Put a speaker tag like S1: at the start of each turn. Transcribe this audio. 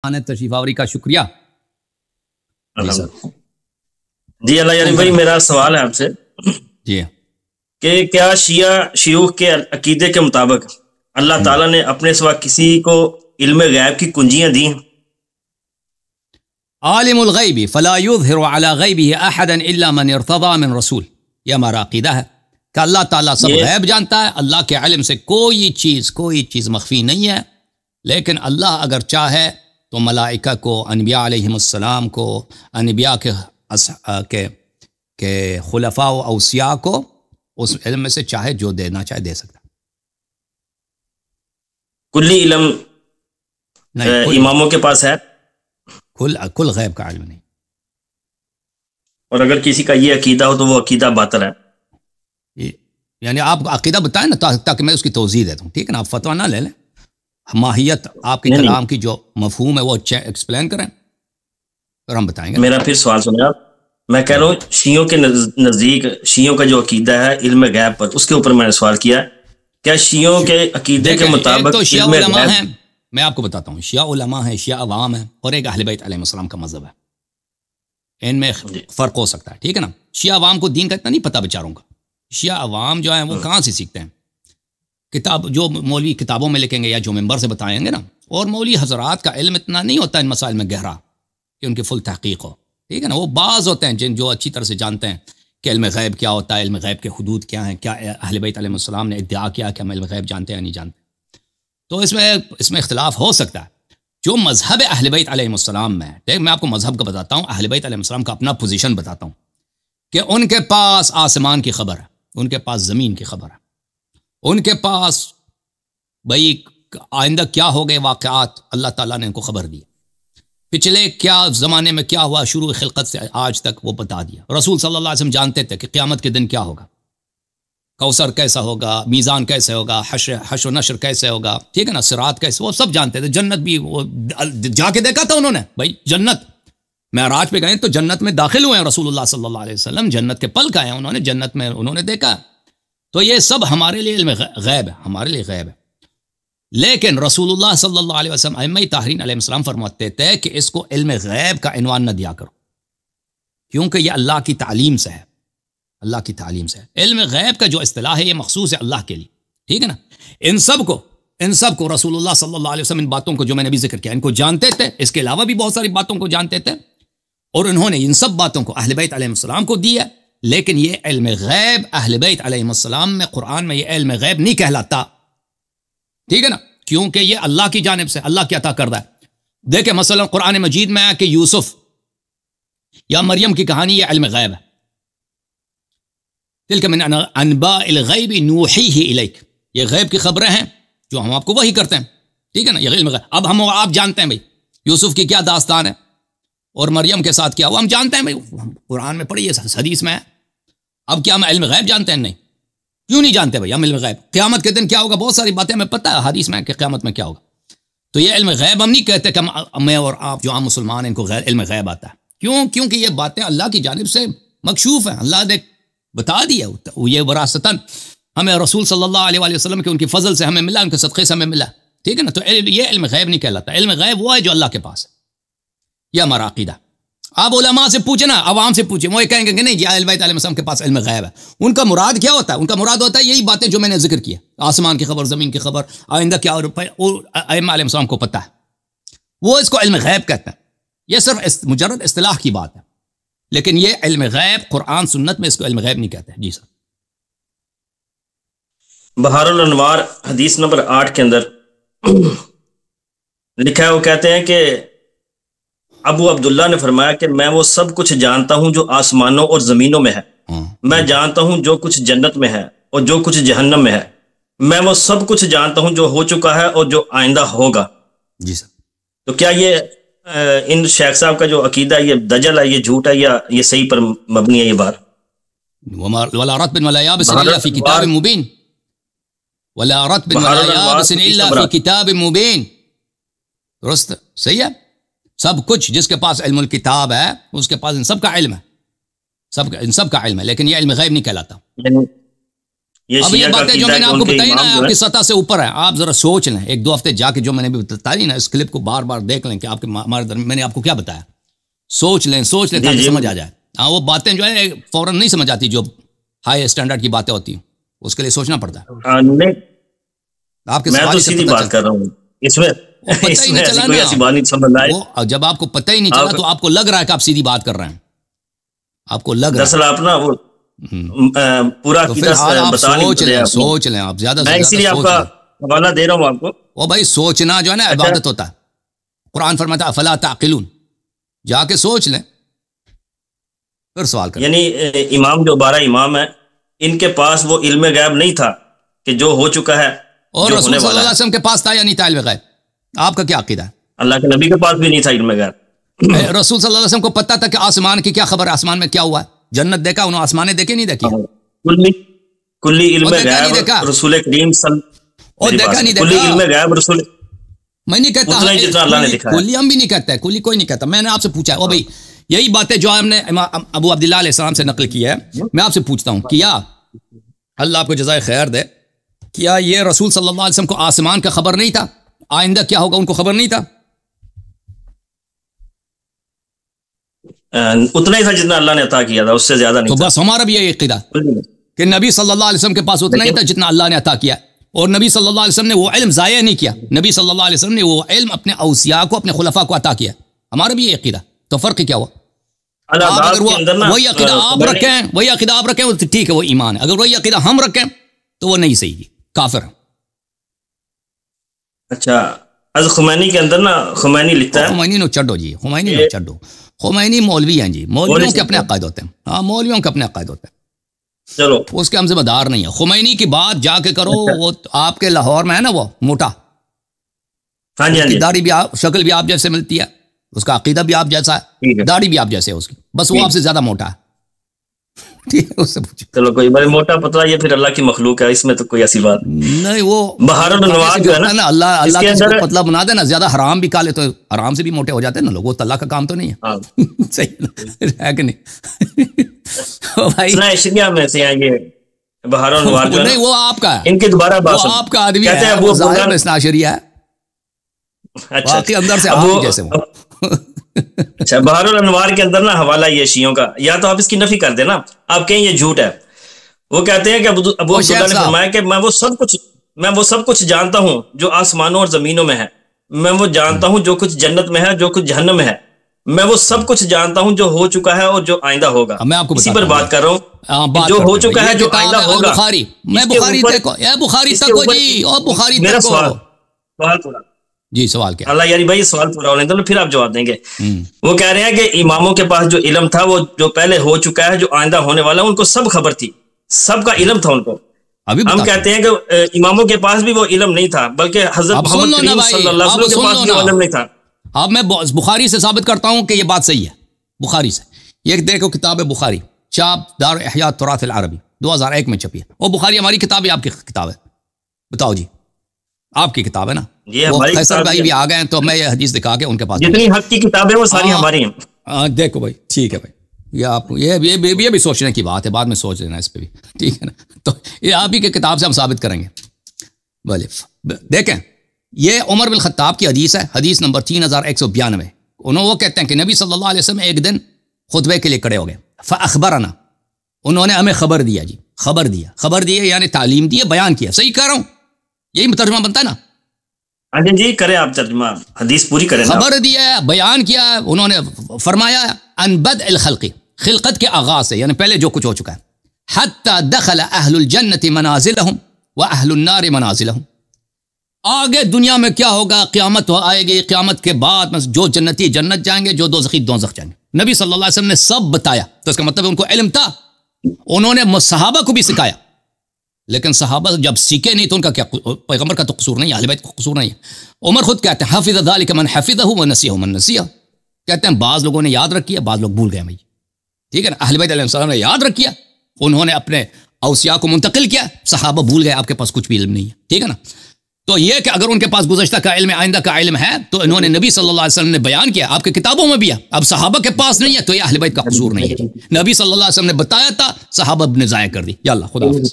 S1: تشریف آوری کا شکریہ جی سر۔
S2: جی اللہ یعنی بھائی میرا سوال ہے آپ سے
S1: جی
S2: کہ کیا شیوخ کے عقیدے کے مطابق اللہ تعالیٰ نے اپنے سوا کسی کو علم غیب کی کنجیاں دی؟
S1: عالم الغیب فلا یظہر علی غیبہ احدا الا من ارتضی من رسول، یہ ہمارا عقیدہ ہے کہ اللہ تعالیٰ سب غیب جانتا ہے، اللہ کے علم سے کوئی چیز مخفی نہیں ہے، لیکن اللہ اگر چاہے تو ملائکہ کو، انبیاء علیہم السلام کو، انبیاء کے خلفاء و اوصیاء کو اس علم میں سے چاہے جو دینا چاہے دے سکتا۔
S2: کلی علم اماموں کے پاس ہے؟
S1: کل غیب کا علم نہیں۔
S2: اور اگر کسی کا یہ عقیدہ ہو تو وہ عقیدہ باطل ہے؟
S1: یعنی آپ عقیدہ بتائیں نا تاکہ میں اس کی توضیح دے دوں، ٹھیک ہے نا؟ آپ فتویٰ نہ لے لیں، ماہیت آپ کے کلام کی جو مفہوم ہے وہ ایکسپلین کریں پھر ہم بتائیں گے۔
S2: میرا پھر سوال سنیں آپ، میں کہہ رہا ہوں شیعوں کے نزدیک شیعوں کا جو عقیدہ ہے علم غیب پر، اس کے اوپر میں نے سوال کیا، کیا شیعوں کے عقیدے کے مطابق
S1: تو شیعہ
S2: علم
S1: علماء
S2: غیب؟
S1: ہیں، میں آپ کو بتاتا ہوں، شیعہ علماء ہیں، شیعہ عوام ہیں، اور ایک اہل بیت علیہ السلام کا مذہب ہے، ان میں فرق ہو سکتا ہے، ٹھیک ہے نا؟ شیعہ عوام کو دین کا اتنا نہیں پتہ بیچاروں کا۔ شیعہ عوام جو ہیں وہ کہاں سے سیکھتے ہیں؟ کتاب جو مولوی کتابوں میں لکھیں گے یا جو ممبر سے بتائیں گے نا، اور مولوی حضرات کا علم اتنا نہیں ہوتا ان مسائل میں گہرا کہ ان کی فل تحقیق ہو، ٹھیک ہے نا؟ وہ بعض ہوتے ہیں جو اچھی طرح سے جانتے ہیں کہ علم غیب کیا ہوتا ہے، علم غیب کے حدود کیا ہیں، کیا اہل بیت علیہ السلام نے ادعا کیا کہ ہم علم غیب جانتے ہیں یا نہیں جانتے، تو اس میں اختلاف ہو سکتا ہے۔ جو مذہب اہل بیت علیہ السلام میں دیکھ، میں آپ کو مذہب کا بتاتا ہوں، اہل بیت علیہ السلام کا اپنا پوزیشن بتاتا ہوں کہ ان کے پاس آسمان کی خبر ہے، ان کے پاس زمین کی خبر ہے، ان کے پاس بھئی آئندہ کیا ہو گئے واقعات اللہ تعالیٰ نے ان کو خبر دی، پچھلے کیا زمانے میں کیا ہوا شروع خلقت سے آج تک وہ بتا دیا۔ رسول صلی اللہ علیہ وسلم جانتے تھے کہ قیامت کے دن کیا ہوگا، کوثر کیسا ہوگا، میزان کیسے ہوگا، حشر و نشر کیسے ہوگا، ٹھیک ہے نا؟ صراط کیسے، وہ سب جانتے تھے۔ جنت بھی وہ جا کے دیکھا تھا انہوں نے، بھائی جنت معراج پہ گئے تو جنت میں داخل ہوئے ہیں رسول اللہ صلی اللہ علیہ وسلم، جنت کے پل کا ہے، انہوں نے جنت میں انہوں نے دیکھا، تو یہ سب ہمارے لیے علم غیب ہے، ہمارے لیے غیب ہے۔ لیکن رسول اللہ صلی اللہ علیہ وسلم ائمہ طاہرین علیہ السلام فرماتے تھے کہ اس کو علم غیب کا عنوان نہ دیا کرو، کیونکہ یہ اللہ کی تعلیم سے ہے، اللہ کی تعلیم سے ہے۔ علم غیب کا جو اصطلاح ہے یہ مخصوص ہے اللہ کے لیے، ٹھیک ہے نا؟ ان سب کو رسول اللہ صلی اللہ علیہ وسلم ان باتوں کو جو میں نے بھی ذکر کیا ان کو جانتے تھے، اس کے علاوہ بھی بہت ساری باتوں کو جانتے تھے، اور انہوں نے ان سب باتوں کو اہل بیت علیہ السلام کو دیا، لیکن یہ علم غیب اہل بیت علیہ السلام میں قرآن میں یہ علم غیب نہیں کہلاتا، ٹھیک ہے نا؟ کیونکہ یہ اللہ کی جانب سے اللہ کی عطا کردہ ہے۔ دیکھیں مثلا قرآن مجید میں ہے کہ یوسف یا مریم کی کہانی یہ علم غیب ہے، تلک من انباء الغیب نوحیہ الیک، یہ غیب کی خبریں ہیں جو ہم آپ کو وحی کرتے ہیں، ٹھیک ہے نا؟ یہ علم غیب۔ اب ہم آپ جانتے ہیں بھائی یوسف کی کیا داستان ہے اور مریم کے ساتھ کیا ہوا، ہم جانتے ہیں بھائی، قرآن میں پڑھی ہے، حدیث میں ہے۔ اب کیا ہم علم غیب جانتے ہیں؟ نہیں، کیوں نہیں جانتے بھائی ہم علم غیب؟ قیامت کے دن کیا ہوگا، بہت ساری باتیں ہمیں پتہ ہے حدیث میں کہ قیامت میں کیا ہوگا، تو یہ علم غیب ہم نہیں کہتے کہ میں اور آپ جو عام مسلمان ہیں ان کو علم غیب آتا ہے، کیونکہ یہ باتیں اللہ کی جانب سے مکشوف ہیں، اللہ نے بتا دیا، یہ وراثتاً ہمیں رسول صلی اللہ علیہ وآلہ وسلم کے ان کی فضل سے ہمیں ملا، ان کے صدقے سے ہمیں ملا، ٹھیک ہے نا؟ تو یہ علم غیب نہیں کہلاتا، علم غیب وہ ہے جو اللہ کے پاس ہے، یہ ہمارا عقیدہ۔ آپ علماء سے پوچھیں نا، عوام سے پوچھیں، وہ یہ کہیں گے کہ نہیں جی اہل بیت علیہ السلام کے پاس علم غیب ہے۔ ان کا مراد کیا ہوتا ہے؟ ان کا مراد ہوتا ہے یہی باتیں جو میں نے ذکر کیا، آسمان کی خبر، زمین کی خبر، آئندہ کیا، اور ائمہ علیہ السلام کو پتہ ہے، وہ اس کو علم غیب کہتے ہیں۔ یہ صرف مجرد اصطلاح کی بات ہے، لیکن یہ علم غیب قرآن سنت میں اس کو علم غیب نہیں کہتے۔ جی سر۔
S2: بہار الانوار حدیث نمبر 8 کے اندر لکھا ہے، وہ کہتے ہیں کہ ابو عبداللہ نے فرمایا کہ میں وہ سب کچھ جانتا ہوں جو آسمانوں اور زمینوں میں ہے، میں جانتا ہوں جو کچھ جنت میں ہے اور جو کچھ جہنم میں ہے، میں وہ سب کچھ جانتا ہوں جو ہو چکا ہے اور جو آئندہ ہوگا۔
S1: جی سر۔ تو
S2: کیا یہ ان شیخ صاحب کا جو عقیدہ ہے یہ دجل ہے، یہ جھوٹ ہے، یا یہ صحیح پر مبنی ہے یہ بات؟
S1: ولا رطب ولا یابس الا فی کتاب مبین، ولا رطب ولا یابس الا فی کتاب مبین، درست، صحیح ہے؟ سب کچھ جس کے پاس علم الکتاب ہے اس کے پاس ان سب کا علم ہے، ان سب کا علم ہے، لیکن یہ علم غیب نہیں کہلاتا۔ اب یہ باتیں جو میں نے آپ کو بتائی نا آپ کی سطح سے اوپر ہے. آپ ذرا سوچ لیں 1-2 ہفتے جا کے جو میں نے بھی بتائی نا اس کلپ کو بار بار دیکھ لیں کہ آپ کے ہمارے درمیان میں نے آپ کو کیا بتایا. سوچ لیں تاکہ سمجھ آ جائے. ہاں وہ باتیں جو ہے فوراً نہیں سمجھ آتی جو ہائی اسٹینڈرڈ کی باتیں ہوتی ہیں اس کے لیے سوچنا پڑتا ہے. آپ کے سوال سے
S2: بات کر رہا ہوں اس میں
S1: جب آپ کو پتہ ہی نہیں چلا تو آپ کو لگ رہا ہے کہ آپ سیدھی بات کر رہے ہیں. آپ کو لگ رہا ہے
S2: آپ نا وہ پورا
S1: سوچ لیں آپ زیادہ
S2: میں اسی لیے آپ کا حوالہ دے رہا ہوں آپ کو.
S1: وہ بھائی سوچنا جو ہے نا عبادت ہوتا ہے. قرآن فرماتا ہے افلا تعقلون. جا کے سوچ لیں پھر سوال کریں.
S2: یعنی امام جو 12 امام ہیں ان کے پاس وہ علم غیب نہیں تھا کہ جو ہو چکا ہے
S1: اور رسول صلی اللہ علیہ وسلم کے پاس تھا یا نہیں تھا علم غیب؟ آپ کا کیا عقیدہ ہے؟
S2: اللہ کے نبی کے پاس بھی نہیں تھا علم غیب.
S1: رسول صلی اللہ علیہ وسلم کو پتا تھا کہ آسمان کی کیا خبر ہے, آسمان میں کیا ہوا ہے, جنت دیکھا انہوں, آسمانے دیکھے نہیں دیکھی؟
S2: کلی علم غیب رسول کریم کلی علم غیب رسول
S1: میں نہیں کہتا کلی ہم بھی نہیں کہتا ہے, کلی کوئی نہیں کہتا. میں نے آپ سے پوچھا ہے بھائی یہی باتیں جو ہم نے ابو عبداللہ علیہ السلام سے نقل کی ہے, میں آپ سے پوچھتا ہوں کیا اللہ آپ کو جزائے خیر دے, کیا یہ رسول صلی اللہ علیہ وسلم کو آسمان کا خبر نہیں تھا, آئندہ کیا ہوگا ان کو خبر نہیں تھا؟
S2: اتنا ہی تھا جتنا اللہ نے عطا کیا تھا, اس سے زیادہ نہیں.
S1: تو بس ہمارا بھی یہی عقیدہ کہ نبی صلی اللہ علیہ وسلم کے پاس اتنا ہی تھا جتنا اللہ نے عطا کیا, اور نبی صلی اللہ علیہ وسلم نے وہ علم ضائع نہیں کیا. نبی صلی اللہ علیہ وسلم نے وہ علم اپنے اوصیاء کو, اپنے خلفاء کو عطا کیا. ہمارا بھی یہ عقیدہ. تو فرق کیا ہوا؟ اگر وہی عقیدہ آپ رکھیں تو ٹھیک ہے, وہ ایمان ہے. اگر وہی عقیدہ ہم رکھیں تو وہ نہیں صحیح, کافر.
S2: اچھا خمینی کے اندر نا خمینی لکھتا ہے,
S1: خمینی نو چڈو جی, خمینی نو چڈو. خمینی مولوی ہیں جی, مولویوں کے اپنے عقائد ہوتے ہیں. ہاں مولویوں کے اپنے عقائد ہوتے ہیں,
S2: چلو
S1: اس کے ہم ذمہ دار نہیں ہے. خمینی کی بات جا کے کرو, وہ آپ کے لاہور میں ہے نا وہ موٹا, داڑھی بھی شکل بھی آپ جیسے ملتی ہے, اس کا عقیدہ بھی آپ جیسا ہے, داڑھی بھی آپ جیسے ہے اس کی, بس وہ آپ سے زیادہ موٹا ہے. ٹھیک ہے, اس سے پوچھو.
S2: چلو کوئی بڑے موٹا پتلا یہ پھر اللہ کی مخلوق ہے, اس میں تو کوئی ایسی بات
S1: نہیں. وہ
S2: بہار الانوار جو ہے نا
S1: اللہ کو پتلا بنا دے نا, زیادہ حرام بھی کھا لے تو حرام سے بھی موٹے ہو جاتے ہیں نا لوگ, وہ اللہ کا کام تو نہیں ہے. صحیح ہے کہ نہیں بھائی؟
S2: شریعہ میں سے یہ بہار الانوار جو
S1: نہیں وہ آپ کا ہے,
S2: ان کے دوبارہ بات
S1: وہ آپ کا آدمی ہے, وہ ظاہر میں اسناشریہ ہے, باقی اندر سے آپ جیسے وہ.
S2: اچھا بہار الانوار کے اندر نا حوالہ یہ شیعوں کا, یا تو آپ اس کی نفی کر دیں نا, آپ کہیں یہ جھوٹ ہے. وہ کہتے ہیں کہ ابو عبداللہ نے فرمایا کہ میں وہ سب کچھ جانتا ہوں جو آسمانوں اور زمینوں میں ہے, میں وہ جانتا ہوں جو کچھ جنت میں ہے جو کچھ جہنم میں ہے, میں وہ سب کچھ جانتا ہوں جو ہو چکا ہے اور جو آئندہ ہوگا.
S1: میں آپ کو
S2: اسی پر بات کر رہا ہوں, جو ہو چکا ہے جو آئندہ ہوگا. میرا سوال پورا
S1: جی, سوال کیا؟
S2: اللہ یاری بھائی سوال پورا ہونے دو پھر آپ جواب دیں گے. وہ کہہ رہے ہیں کہ اماموں کے پاس جو علم تھا وہ جو پہلے ہو چکا ہے جو آئندہ ہونے والا ہے, ان کو سب خبر تھی, سب کا علم تھا ان کو. ہم کہتے ہیں کہ اماموں کے پاس بھی وہ علم نہیں تھا, بلکہ حضرت محمد کریم صلی اللہ علیہ وسلم کے پاس بھی وہ علم نہیں تھا.
S1: اب میں بخاری سے ثابت کرتا ہوں کہ یہ بات صحیح ہے. بخاری سے یہ دیکھو کتاب بخاری, چاپ دار احیاء التراث العربی 2001 میں چھپی ہے. وہ بخاری ہماری کتاب ہے, آپ کی کتاب ہے؟ بتاؤ جی, آپ کی کتاب ہے نا. وہ فیصل بھائی بھی آ گئے ہیں تو میں یہ حدیث دکھا کے ان کے پاس,
S2: جتنی حق کی کتابیں وہ ساری ہماری ہیں.
S1: دیکھو بھائی ٹھیک ہے بھائی, یہ آپ یہ بھی سوچنے کی بات ہے, بعد میں سوچ لینا اس پہ بھی, ٹھیک ہے نا. تو یہ آپ ہی کی کتاب سے ہم ثابت کریں گے. بولے دیکھیں, یہ عمر بن الخطاب کی حدیث ہے, حدیث نمبر 3192. وہ کہتے ہیں کہ نبی صلی اللہ علیہ وسلم ایک دن خطبے کے لیے کھڑے ہو گئے. فاخبرنا, انہوں نے ہمیں خبر دیا جی, خبر دیا یعنی تعلیم دی, بیان کیا. صحیح کہہ رہا ہوں, یہی ترجمہ بنتا ہے نا.
S2: جی کریں آپ ترجمہ, حدیث پوری کریں.
S1: خبر دیا, بیان کیا, انہوں نے فرمایا ان بدء الخلق, خلقت کے آغاز سے, یعنی پہلے جو کچھ ہو چکا ہے. حتی دخل اہل الجنت منازلہم و اہل النار منازلہم, آگے دنیا میں کیا ہوگا, قیامت آئے گی, قیامت کے بعد جو جنتی جنت جائیں گے, جو دوزخی دوزخ جائیں گے. نبی صلی اللہ علیہ وسلم نے سب بتایا, تو اس کا مطلب ان کو علم تھا, انہوں نے صحابہ کو بھی سکھایا. لیکن صحابہ جب سیکھے نہیں تو ان کا کیا, پیغمبر کا تو قصور نہیں ہے, اہل بیت کا قصور نہیں ہے. عمر خود کہتے ہیں حفظ ذلک من حفظہ ونسیہ من نسیہ, کہتے ہیں بعض لوگوں نے یاد رکھیا, بعض لوگ بھول گئے بھائی, ٹھیک ہے نا. اہل بیت علیہ السلام نے یاد رکھیا, انہوں نے اپنے اوصیاء کو منتقل کیا, صحابہ بھول گئے, آپ کے پاس کچھ بھی علم نہیں ہے, ٹھیک ہے نا. تو یہ کہ اگر ان کے پاس گزشتہ کا علم, آئندہ کا علم ہے, تو انہوں نے نبی صلی اللہ علیہ وسلم نے بیان کیا, آپ کے کتابوں میں بھی ہے. اب صحابہ کے پاس نہیں ہے تو یہ اہل بیت کا قصور نہیں ہے. نبی صلی اللہ علیہ وسلم نے بتایا تھا, صحابہ نے ضائع کر دی. یا اللہ خدا حافظ.